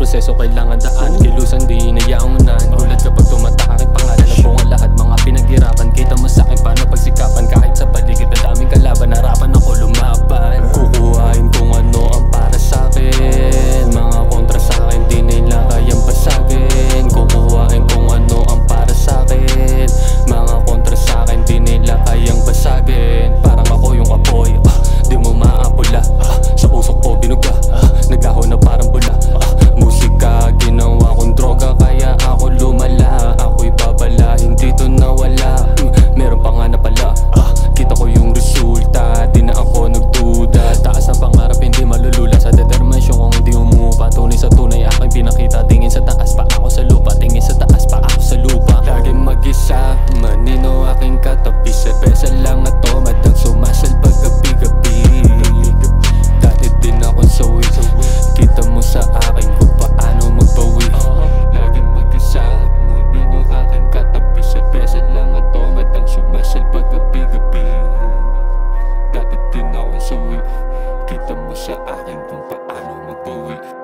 proseso kailangan daan. Kilusan di inayaang unahan. Gulat kapag tumatak aking pangalan. Nabungan lahat mga pinaghirapan. Kita mo sa'kin paano pagsikapan. Kahit sa paligid na daming kalaban, harapan ako lumaban. Kukuhain kung ano ang para sa'kin. Mga kontra sa'kin di nila kayang basagin. Kukuhain kung ano ang para sa'kin. Mga kontra sa'kin di nila kayang basagin. Parang ako yung apoy, di mo maapula. Sa usok ko binuga, nagaho na parang bula. Musika ginawa kong droga kaya ako lumala. Ako'y babala, hindi to nawala. Meron pa nga na pala, kita ko yung resulta. Di na ako nagduda. Taas na pangarap hindi malulula. Sa determinasyon kung hindi umupa. Tunay sa tunay aking pinakita. Tingin sa taas pa ako sa lupa. Tingin sa taas pa ako sa lupa. Laging mag-isa, manino aking katabi. Sebesa lang at tomadang sumasalbag gabi-gabi. Dati din ako sawi, kita mo sa akin kung paano magbawi. Laging mag-isa, manino aking katabi. Sebesa lang at tomadang sumasalbag gabi-gabi. Dati din ako sawi, kita mo sa akin kung paano magbawi.